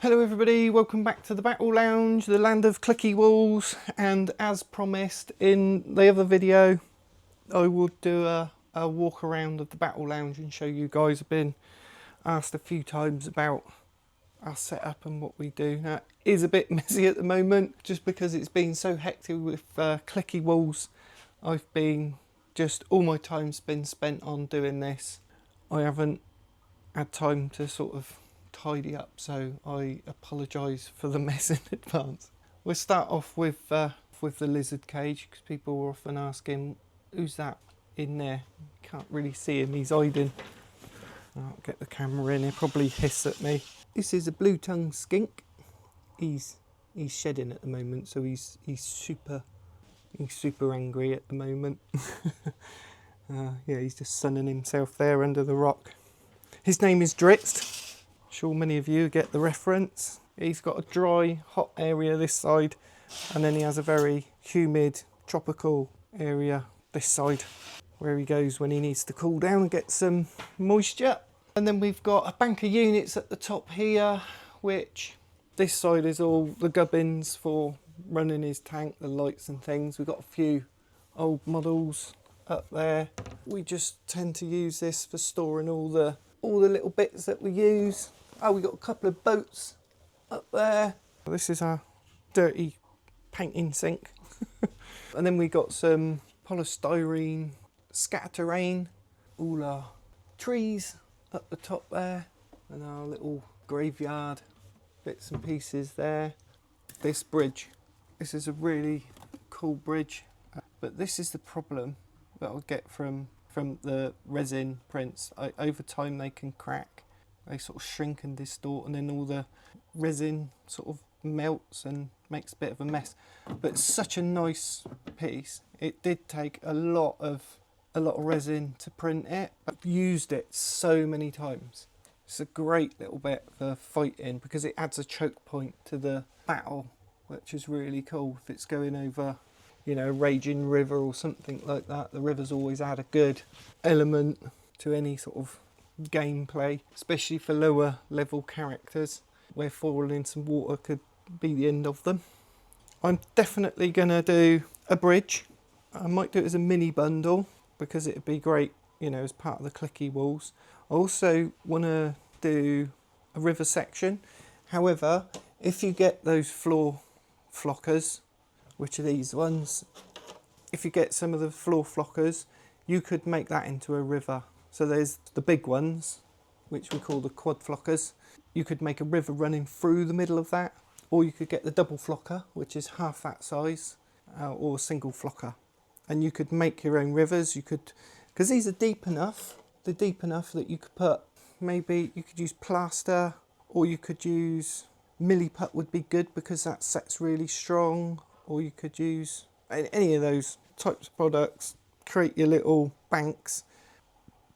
Hello everybody, welcome back to the Battle Lounge, the land of clicky walls, and as promised in the other video, I would do a walk around of the Battle Lounge and show you guys. I've been asked a few times about our setup and what we do. Now, it is a bit messy at the moment, just because it's been so hectic with clicky walls. I've been, just all my time's been spent on doing this. I haven't had time to sort of tidy up, so I apologise for the mess in advance. We'll start off with the lizard cage, because people were often asking, who's that in there? Can't really see him, he's hiding. I'll get the camera in, he'll probably hiss at me. This is a blue-tongued skink. He's shedding at the moment, so he's super angry at the moment. Yeah, he's just sunning himself there under the rock. His name is Drixt. Sure many of you get the reference. He's got a dry, hot area this side, and then he has a very humid, tropical area this side, where he goes when he needs to cool down and get some moisture. And then we've got a bank of units at the top here, which this side is all the gubbins for running his tank, the lights and things. We've got a few old models up there. We just tend to use this for storing all the little bits that we use. Oh, we got a couple of boats up there. This is our dirty painting sink. And then we got some polystyrene scatter terrain, all our trees up the top there, and our little graveyard bits and pieces there. This bridge, this is a really cool bridge, but this is the problem that I'll get from the resin prints. Over time they can crack. They sort of shrink and distort, and then all the resin sort of melts and makes a bit of a mess. But it's such a nice piece. It did take a lot of resin to print it. I've used it so many times. It's a great little bit for fighting, because it adds a choke point to the battle, which is really cool. If it's going over, you know, a raging river or something like that, the rivers always add a good element to any sort of gameplay, especially for lower level characters, where falling in some water could be the end of them. I'm definitely gonna do a bridge. I might do it as a mini bundle, because it'd be great, you know, as part of the clicky walls. I also want to do a river section. However, if you get those floor flockers, which are these ones, if you get some of the floor flockers, you could make that into a river. So there's the big ones, which we call the quad flockers. You could make a river running through the middle of that, or you could get the double flocker, which is half that size, or a single flocker. And you could make your own rivers. You could, because these are deep enough, they're deep enough that you could put, maybe you could use plaster, or you could use milliput would be good, because that set's really strong, or you could use any of those types of products, create your little banks,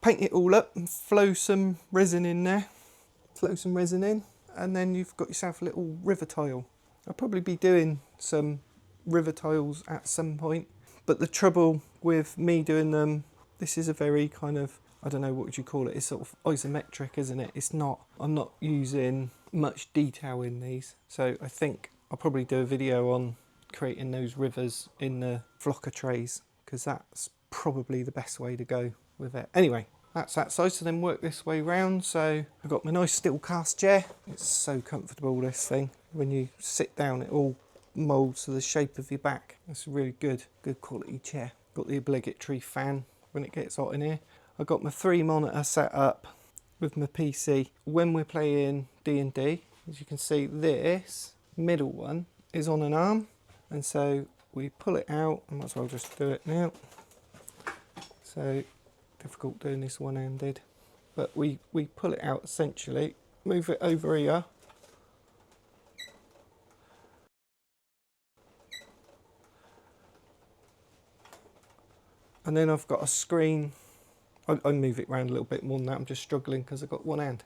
paint it all up and flow some resin in there, and then you've got yourself a little river tile. I'll probably be doing some river tiles at some point, but the trouble with me doing them, this is a very kind of, I don't know, what would you call it, it's sort of isometric, isn't it? It's not, I'm not using much detail in these, so I think I'll probably do a video on creating those rivers in the flocker trays, because that's probably the best way to go with it. Anyway, that's that side. So then work this way round. So I've got my nice steel cast chair. It's so comfortable, this thing. When you sit down, it all moulds to the shape of your back. It's a really good quality chair. Got the obligatory fan when it gets hot in here. I've got my 3 monitor set up with my PC. When we're playing D&D, as you can see, this middle one is on an arm, and so we pull it out. I might as well just do it now. So difficult doing this one-handed, but we pull it out essentially, move it over here, and then I've got a screen. I move it around a little bit more than that, I'm just struggling because I've got one hand.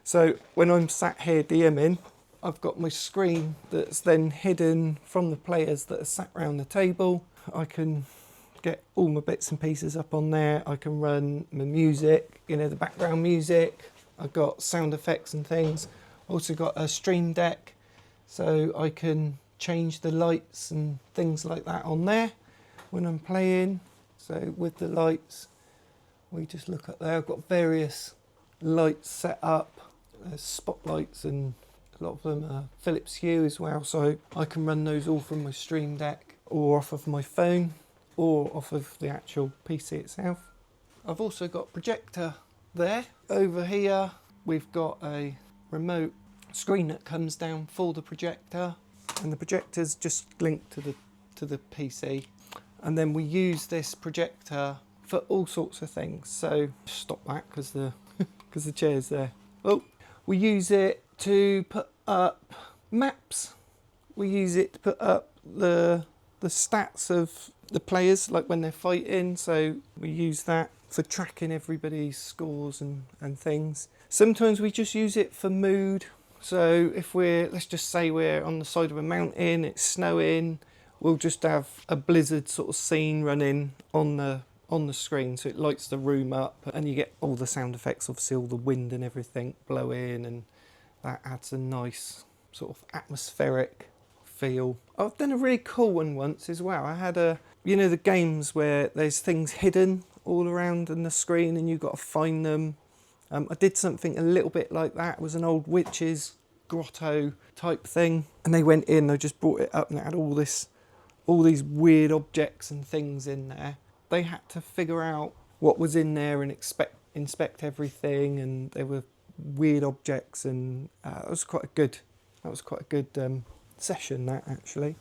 So when I'm sat here DMing, I've got my screen that's then hidden from the players that are sat around the table. I can get all my bits and pieces up on there. I can run my music, you know, the background music. I've got sound effects and things. Also got a stream deck, so I can change the lights and things like that on there when I'm playing. So with the lights, we just look up there. I've got various lights set up. There's spotlights and a lot of them are Philips Hue as well, so I can run those all from my stream deck or off of my phone or off of the actual PC itself. I've also got a projector there. Over here we've got a remote screen that comes down for the projector, and the projector's just linked to the PC, and then we use this projector for all sorts of things. So stop that because the chair's there. Oh, we use it to put up maps. We use it to put up the stats of the players, like when they're fighting, so we use that for tracking everybody's scores and things. Sometimes we just use it for mood. So if let's just say we're on the side of a mountain, it's snowing, we'll just have a blizzard sort of scene running on the screen, so it lights the room up and you get all the sound effects, obviously all the wind and everything blowing, and that adds a nice sort of atmospheric feel. I've done a really cool one once as well. I had the games where there's things hidden all around in the screen and you've got to find them. I did something a little bit like that. It was an old witch's grotto type thing, and they went in, they just brought it up and it had all these weird objects and things in there. They had to figure out what was in there and inspect everything, and there were weird objects, and that was quite a good session, that actually.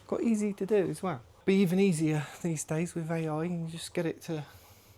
Quite easy to do as well. Be even easier these days with AI, and you just get it to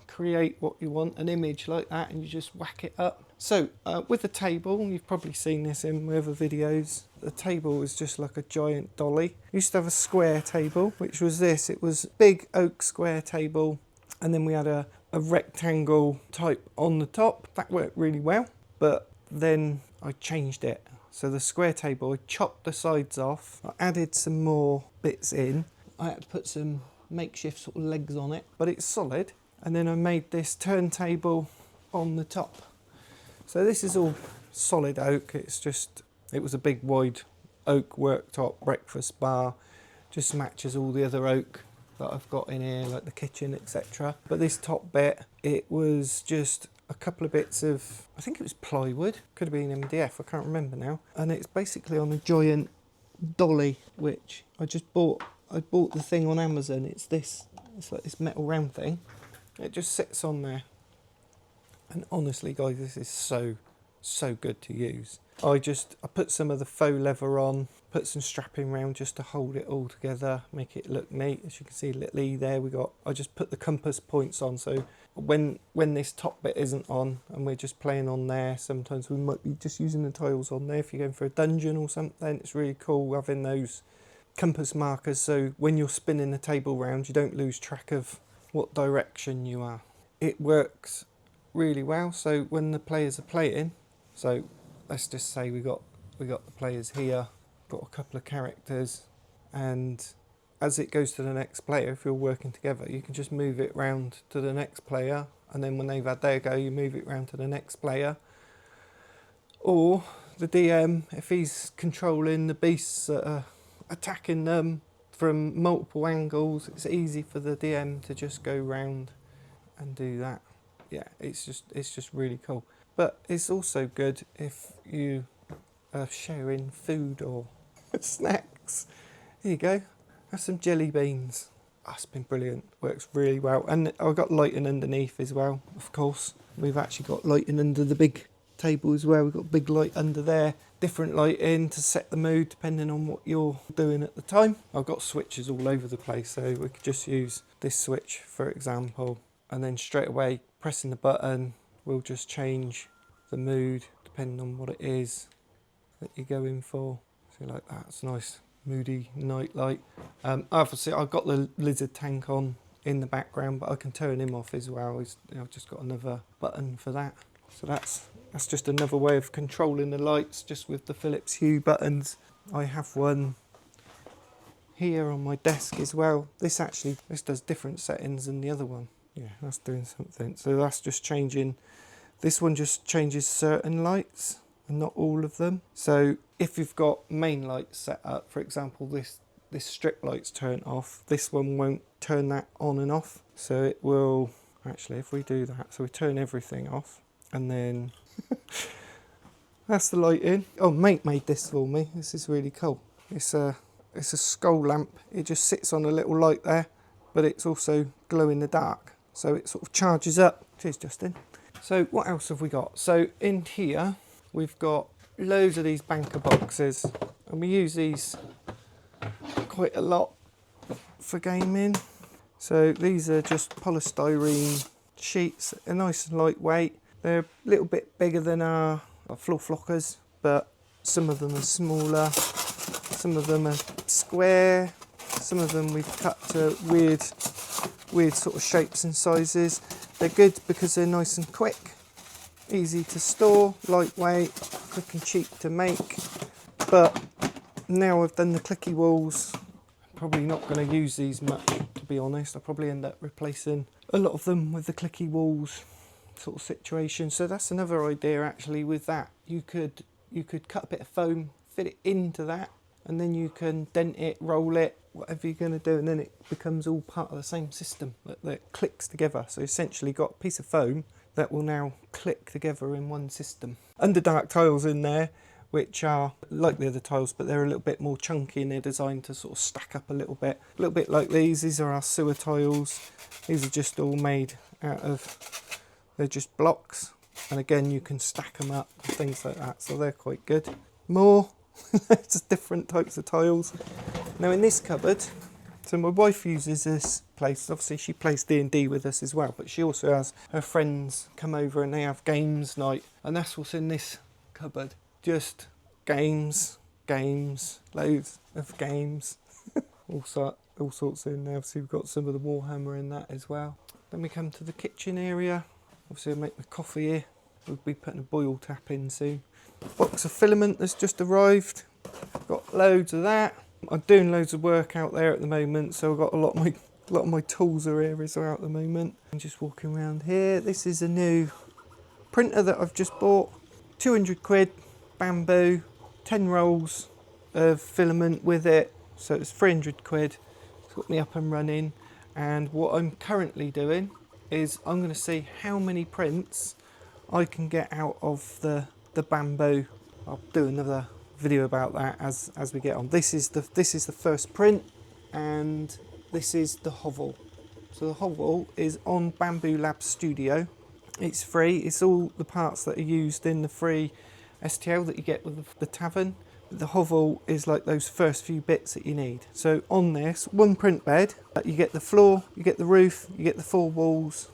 create what you want, an image like that, and you just whack it up. So with the table, you've probably seen this in other videos, the table is just like a giant dolly. Used to have a square table, which was this. It was a big oak square table, and then we had a rectangle type on the top. That worked really well, but then I changed it. So the square table, I chopped the sides off, I added some more bits in. I had to put some makeshift sort of legs on it, but it's solid. And then I made this turntable on the top. So this is all solid oak. It was a big wide oak worktop breakfast bar. Just matches all the other oak that I've got in here, like the kitchen, etc. But this top bit, it was just a couple of bits of, I think it was plywood, could have been MDF, I can't remember now. And it's basically on a giant dolly, which I bought the thing on Amazon. It's like this metal round thing. It just sits on there, and honestly guys, this is so good to use. I put some of the faux leather on, put some strapping around just to hold it all together, make it look neat. As you can see, little E there, I just put the compass points on, so when this top bit isn't on and we're just playing on there, sometimes we might be just using the tiles on there. If you're going for a dungeon or something, it's really cool having those compass markers, so when you're spinning the table round, you don't lose track of what direction you are. It works really well. So when the players are playing, so let's just say we got the players here, got a couple of characters, and as it goes to the next player, if you're working together, you can just move it round to the next player, and then when they've had their go, you move it round to the next player. Or the DM, if he's controlling the beasts that are attacking them from multiple angles, it's easy for the DM to just go round and do that. Yeah, it's just really cool. But it's also good if you are sharing food or snacks. Here you go, have some jelly beans. That's been brilliant, works really well. And I've got lighting underneath as well, of course. We've actually got lighting under the big table as well. We've got a big light under there, different lighting to set the mood depending on what you're doing at the time. I've got switches all over the place, so we could just use this switch for example, and then straight away pressing the button will just change the mood depending on what it is that you're going for. So like that, it's nice moody night light. Obviously I've got the lizard tank on in the background, but I can turn him off as well. I've just got another button for that. So that's just another way of controlling the lights, just with the Philips Hue buttons. I have one here on my desk as well. This does different settings than the other one. Yeah, that's doing something. So that's just changing. This one just changes certain lights. and not all of them. So if you've got main lights set up, for example, this strip light's turned off, this one won't turn that on and off. So it will, actually, if we do that, so we turn everything off, and then that's the light in. Oh, mate made this for me. This is really cool. It's a skull lamp. It just sits on a little light there, but it's also glow in the dark. So it sort of charges up. Cheers, Justin. So what else have we got? So in here, we've got loads of these banker boxes, and we use these quite a lot for gaming. So these are just polystyrene sheets. They're nice and lightweight. They're a little bit bigger than our floor flockers, but some of them are smaller. Some of them are square. Some of them we've cut to weird sort of shapes and sizes. They're good because they're nice and quick, easy to store, lightweight, quick and cheap to make. But now I've done the ClickyWalls, I'm probably not going to use these much, to be honest. I'll probably end up replacing a lot of them with the ClickyWalls sort of situation. So that's another idea actually with that. You could cut a bit of foam, fit it into that, and then you can dent it, roll it, whatever you're going to do, and then it becomes all part of the same system that clicks together. So essentially got a piece of foam that will now click together in one system. Underdark tiles in there, which are like the other tiles, but they're a little bit more chunky, and they're designed to sort of stack up a little bit like these. These are our sewer tiles. These are just all made out of, they're just blocks, and again you can stack them up and things like that, so they're quite good. More just different types of tiles. Now in this cupboard, so my wife uses this place, obviously she plays D&D with us as well, but she also has her friends come over and they have games night, and that's what's in this cupboard. Just games, loads of games, all sorts in there. Obviously we've got some of the Warhammer in that as well. Then we come to the kitchen area. Obviously I make my coffee here. We'll be putting a boil tap in soon. Box of filament that's just arrived. Got loads of that. I'm doing loads of work out there at the moment, so I've got a lot of my tools are here as well at the moment. I'm just walking around here. This is a new printer that I've just bought. 200 quid, bamboo, 10 rolls of filament with it, so it's 300 quid. It's got me up and running, and what I'm currently doing is I'm going to see how many prints I can get out of the bamboo. I'll do another video about that as we get on. This is the first print, and this is the hovel. So the hovel is on Bamboo Lab Studio. It's free. It's all the parts that are used in the free STL that you get with the tavern. The hovel is like those first few bits that you need. So on this one print bed, you get the floor, you get the roof, you get the 4 walls,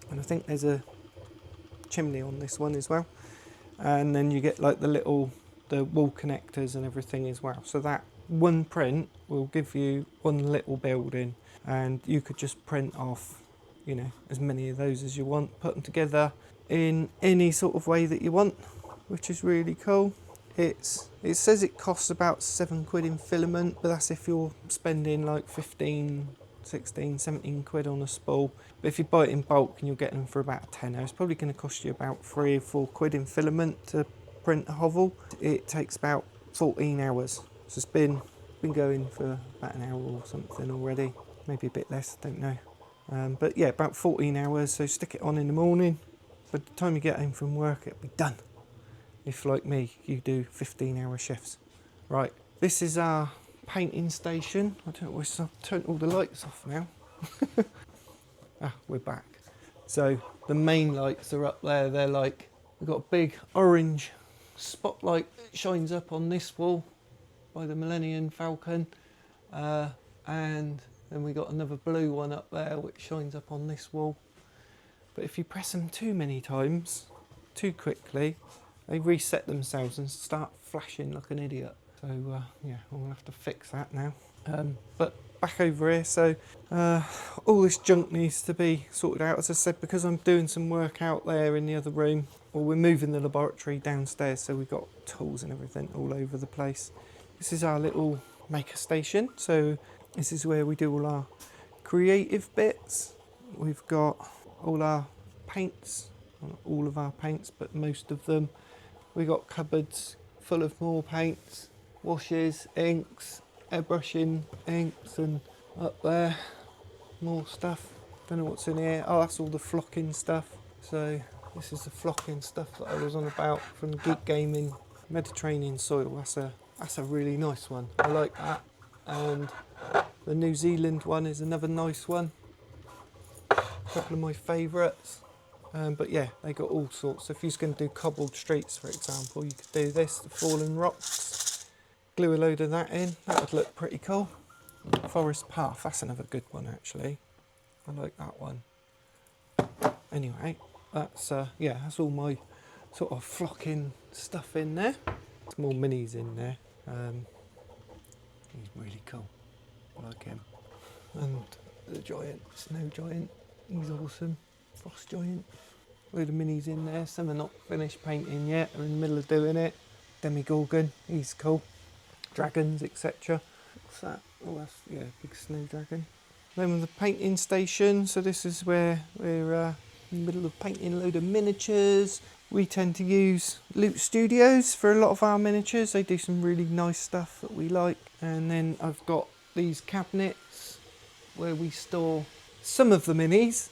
and I think there's a chimney on this one as well. And then you get like the wall connectors and everything as well. So that one print will give you one little building, and you could just print off, you know, as many of those as you want, put them together in any sort of way that you want, which is really cool. It says it costs about 7 quid in filament, but that's if you're spending like 15, 16, 17 quid on a spool. But if you buy it in bulk and you'll get them for about a tenner, it's probably going to cost you about 3 or 4 quid in filament to print a hovel. It takes about 14 hours. So it's been going for about an hour or something already, maybe a bit less, I don't know. But yeah, about 14 hours, so stick it on in the morning. By the time you get home from work, it'll be done. If, like me, you do 15-hour shifts. Right, this is our painting station. I don't know, I've turned all the lights off now. We're back. So the main lights are up there. They're like, we've got a big orange spotlight that shines up on this wall by the Millennium Falcon. And then we got another blue one up there which shines up on this wall. But if you press them too many times, too quickly, they reset themselves and start flashing like an idiot. So yeah, we'll have to fix that now. But back over here, so all this junk needs to be sorted out. As I said, because I'm doing some work out there in the other room, or we're moving the laboratory downstairs, so we've got tools and everything all over the place. This is our little maker station. So this is where we do all our creative bits. We've got all our paints, not all of our paints, but most of them. We got cupboards full of more paints, washes, inks, airbrushing inks, and up there more stuff. Don't know what's in here. Oh, that's all the flocking stuff. So this is the flocking stuff that I was on about from Geek Gaming. Mediterranean soil. That's a really nice one. I like that. And the New Zealand one is another nice one. A couple of my favourites. But yeah, they got all sorts. So if you're going to do cobbled streets, for example, you could do this, the fallen rocks. Glue a load of that in. That would look pretty cool. Forest path. That's another good one, actually. I like that one. Anyway, that's yeah, that's all my sort of flocking stuff in there. There's more minis in there. He's really cool. I like him. And the giant, snow giant. He's awesome. Frost giant. Load of minis in there. Some are not finished painting yet. They're in the middle of doing it. Demigorgon. He's cool. Dragons, etc. What's that? Oh, that's yeah, big snow dragon. Then the painting station. So this is where we're in the middle of painting a load of miniatures. We tend to use Loot Studios for a lot of our miniatures. They do some really nice stuff that we like. And then I've got these cabinets where we store some of the minis.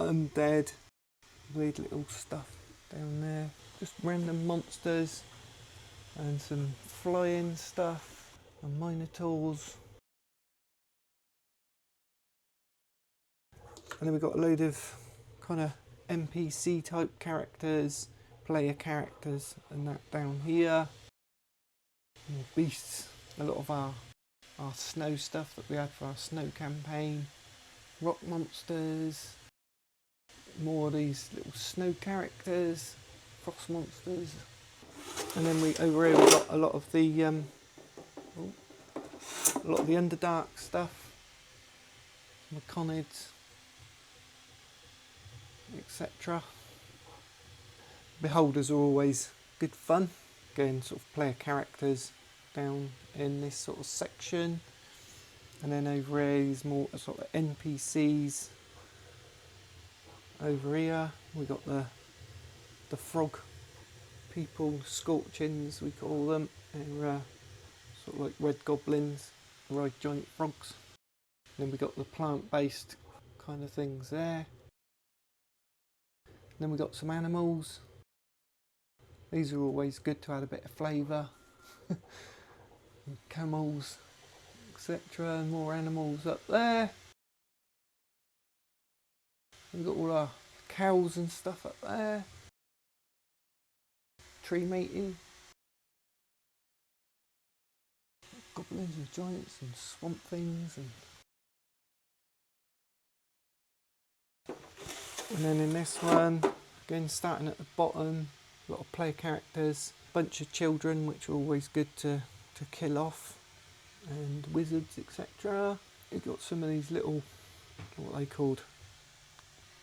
Undead, weird little stuff down there. Just random monsters and some flying stuff and minotaurs. And then we've got a load of kind of NPC type characters, player characters, and that down here. More beasts, a lot of our snow stuff that we had for our snow campaign. Rock monsters, more of these little snow characters, frost monsters. And then over here we've got a lot of the Underdark stuff, Mechanids, etc. Beholders are always good fun. Again, sort of player characters down in this sort of section. And then over here is more sort of NPCs. Over here we got the frog people, scorchins we call them. They're sort of like red goblins, ride giant frogs. And then we got the plant-based kind of things there. Then we got some animals. These are always good to add a bit of flavour. Camels, etc. And more animals up there. We've got all our cows and stuff up there. Tree mating. Goblins and giants and swamp things. And then in this one, again starting at the bottom, a lot of player characters, bunch of children which are always good to kill off, and wizards, etc. We've got some of these little, what are they called?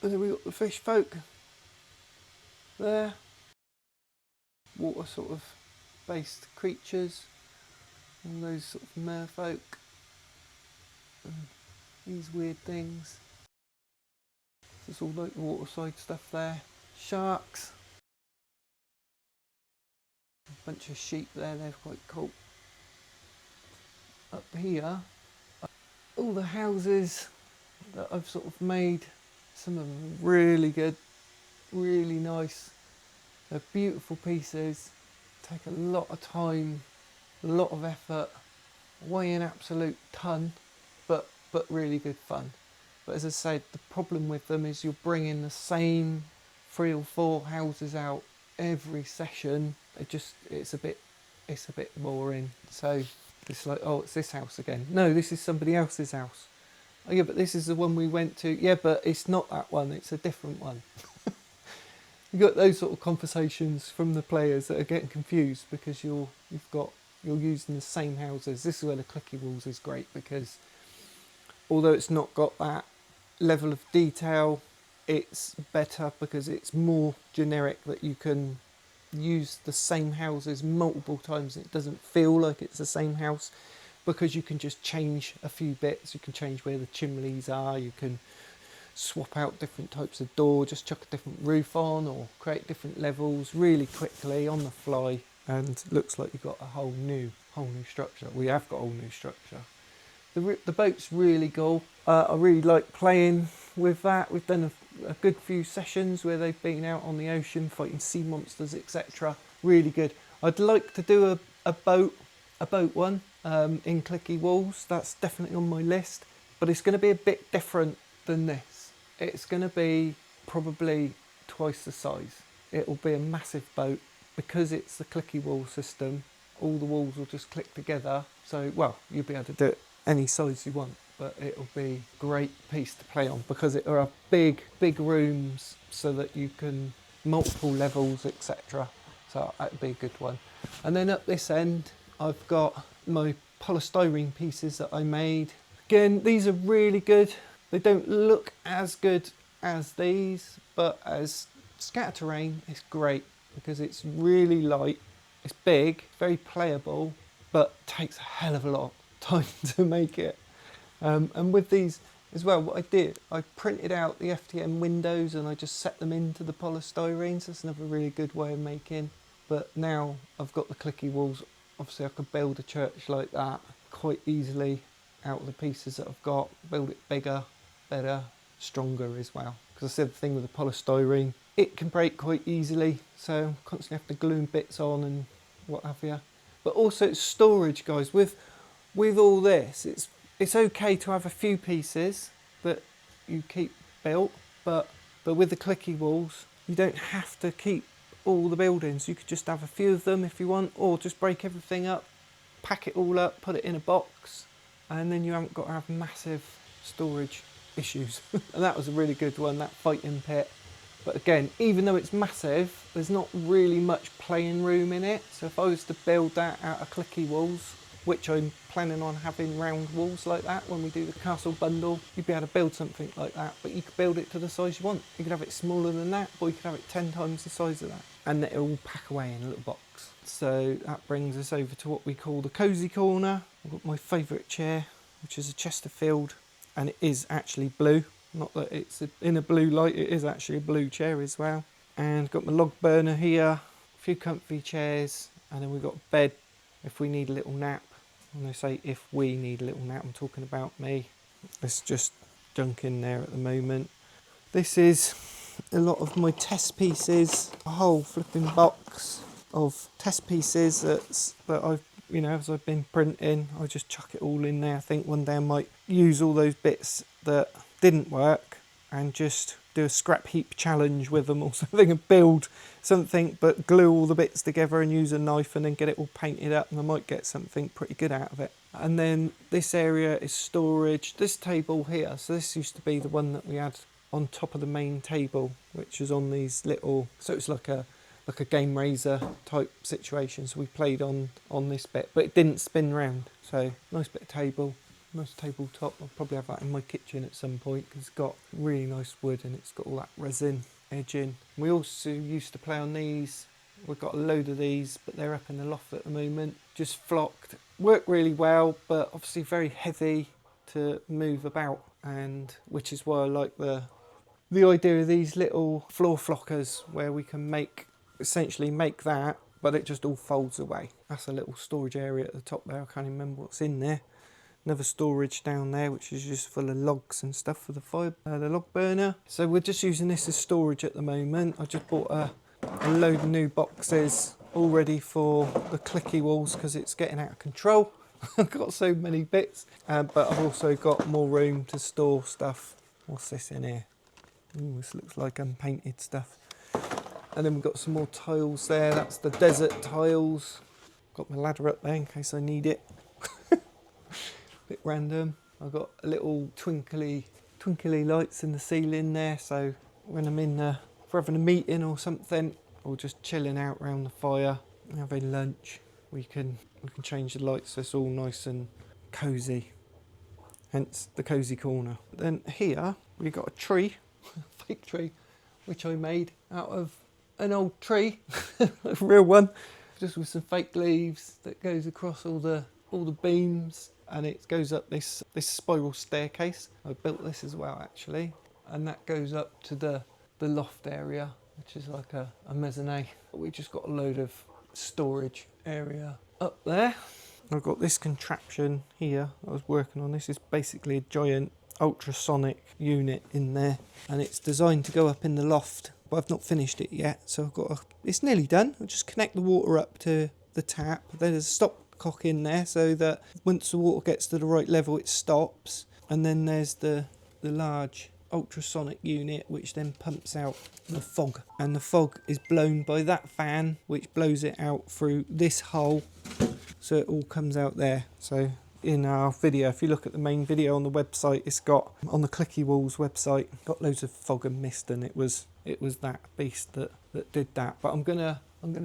And then we've got the fish folk there, water sort of based creatures, all those sort of merfolk, and these weird things. It's all like waterside stuff there. Sharks. A bunch of sheep there, they're quite cool. Up here, all the houses that I've sort of made. Some of them are really good, really nice. They're beautiful pieces. Take a lot of time, a lot of effort, weigh an absolute ton, but really good fun. But as I said, the problem with them is you're bringing the same 3 or 4 houses out every session. It's a bit boring. So it's like, oh, it's this house again. No, this is somebody else's house. Oh yeah, but this is the one we went to. Yeah, but it's not that one. It's a different one. You got those sort of conversations from the players that are getting confused because you're using the same houses. This is where the ClickyWalls is great, because although it's not got that level of detail, it's better because it's more generic, that you can use the same houses multiple times. It doesn't feel like it's the same house because you can just change a few bits. You can change where the chimneys are, you can swap out different types of door, just chuck a different roof on or create different levels really quickly on the fly, and looks like you've got a whole new structure. We have got a whole new structure. The boat's really cool. I really like playing with that. We've done a good few sessions where they've been out on the ocean fighting sea monsters, etc. Really good. I'd like to do a boat one in ClickyWalls. That's definitely on my list, but it's going to be a bit different than this. It's going to be probably twice the size. It will be a massive boat because it's the ClickyWall system. All the walls will just click together. So, well, you'll be able to do it any size you want, but it'll be a great piece to play on because it are big rooms so that you can multiple levels, etc. So that'd be a good one. And then up this end, I've got my polystyrene pieces that I made. Again, these are really good. They don't look as good as these, but as scatter terrain, it's great because it's really light. It's big, very playable, but takes a hell of a lot of time to make it. And with these as well, what I did, I printed out the FTM windows and I just set them into the polystyrene. So that's another really good way of making. But now I've got the ClickyWalls. Obviously I could build a church like that quite easily out of the pieces that I've got, build it bigger, better, stronger as well. Because I said the thing with the polystyrene, it can break quite easily, so constantly have to glue bits on and what have you. But also it's storage, guys. With all this, it's okay to have a few pieces that you keep built, but with the ClickyWalls, you don't have to keep all the buildings. You could just have a few of them if you want, or just break everything up, pack it all up, put it in a box, and then you haven't got to have massive storage issues. And that was a really good one, that fighting pit. But again, even though it's massive, there's not really much playing room in it. So if I was to build that out of ClickyWalls, which I'm planning on having round walls like that when we do the castle bundle, you'd be able to build something like that, but you could build it to the size you want. You could have it smaller than that, or you could have it 10 times the size of that, and it will pack away in a little box. So that brings us over to what we call the cozy corner. I've got my favourite chair, which is a Chesterfield, and it is actually blue. Not that it's in a blue light, it is actually a blue chair as well. And got my log burner here, a few comfy chairs, and then we've got a bed if we need a little nap. When I say if we need a little nap, I'm talking about me. There's just junk in there at the moment. This is a lot of my test pieces, a whole flipping box of test pieces that I've, you know, as I've been printing, I just chuck it all in there. I think one day I might use all those bits that didn't work and just do a scrap heap challenge with them or something and build something, but glue all the bits together and use a knife and then get it all painted up, and I might get something pretty good out of it. And then this area is storage. This table here, so this used to be the one that we had on top of the main table, which is on these little, so it's like a game raiser type situation. So we played on this bit, but it didn't spin round. So nice bit of table. Nice tabletop. I'll probably have that in my kitchen at some point because it's got really nice wood and it's got all that resin edging. We also used to play on these. We've got a load of these, but they're up in the loft at the moment. Just flocked. Work really well, but obviously very heavy to move about, and which is why I like the idea of these little floor flockers where we can essentially make that, but it just all folds away. That's a little storage area at the top there. I can't even remember what's in there. Another storage down there, which is just full of logs and stuff for the log burner. So we're just using this as storage at the moment. I just bought a load of new boxes all ready for the ClickyWalls because it's getting out of control. I've got so many bits, but I've also got more room to store stuff. What's this in here? Ooh, this looks like unpainted stuff. And then we've got some more tiles there. That's the desert tiles. Got my ladder up there in case I need it. Bit random. I've got a little twinkly lights in the ceiling there, so when I'm in for having a meeting or something, or just chilling out around the fire, having lunch, we can change the lights so it's all nice and cosy. Hence the cozy corner. Then here we've got a tree, a fake tree, which I made out of an old tree, a real one, just with some fake leaves that goes across all the beams. And it goes up this spiral staircase. I built this as well, actually. and that goes up to the loft area, which is like a mezzanine. We just got a load of storage area up there. I've got this contraption here I was working on. This is basically a giant ultrasonic unit in there, and it's designed to go up in the loft, but I've not finished it yet, so it's nearly done. I'll just connect the water up to the tap. There's a stopcock in there so that once the water gets to the right level it stops, and then there's the large ultrasonic unit which then pumps out the fog, and the fog is blown by that fan which blows it out through this hole, so it all comes out there. So in our video, if you look at the main video on the website, it's got on the ClickyWalls website, got loads of fog and mist, and it was that beast that did that. But I'm gonna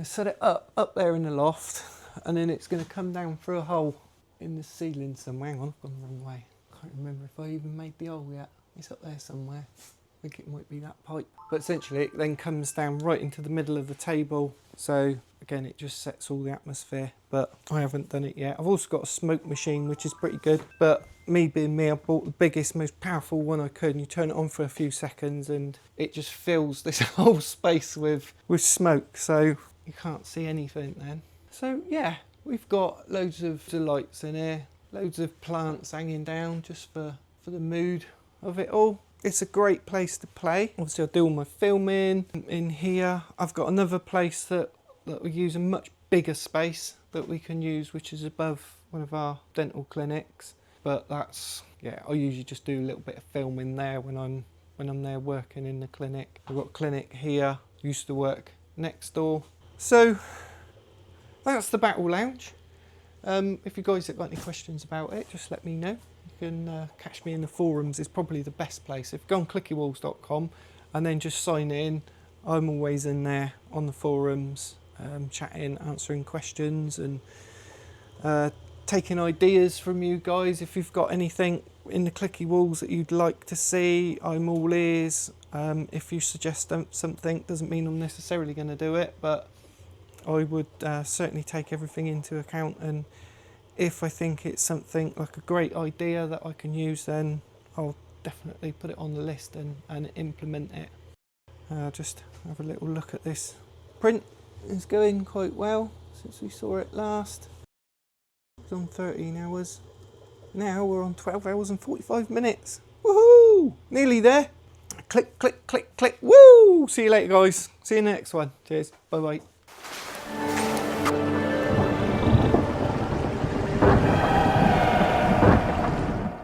set it up there in the loft, and then it's gonna come down through a hole in the ceiling somewhere. Hang on, I've gone the wrong way. Can't remember if I even made the hole yet. It's up there somewhere. I think it might be that pipe. But essentially it then comes down right into the middle of the table. So again, it just sets all the atmosphere, but I haven't done it yet. I've also got a smoke machine, which is pretty good. But me being me, I bought the biggest, most powerful one I could, and you turn it on for a few seconds and it just fills this whole space with smoke. So you can't see anything then. So yeah, we've got loads of lights in here, loads of plants hanging down just for the mood of it all. It's a great place to play. Obviously I do all my filming in here. I've got another place that we use a much bigger space that we can use, which is above one of our dental clinics. But that's, yeah, I usually just do a little bit of filming there when I'm there working in the clinic. I've got a clinic here, used to work next door. So that's the Battle Lounge. If you guys have got any questions about it, just let me know. You can catch me in the forums, is probably the best place. If you go on clickywalls.com and then just sign in, I'm always in there on the forums, chatting, answering questions, and taking ideas from you guys. If you've got anything in the Clicky Walls that you'd like to see, I'm all ears. If you suggest something, doesn't mean I'm necessarily going to do it, but I would certainly take everything into account, and if I think it's something like a great idea that I can use, then I'll definitely put it on the list and implement it. Just have a little look at this. Print is going quite well since we saw it last. It was on 13 hours. Now we're on 12 hours and 45 minutes. Woohoo! Nearly there. Click, click, click, click. Woo! See you later, guys. See you in the next one. Cheers. Bye-bye.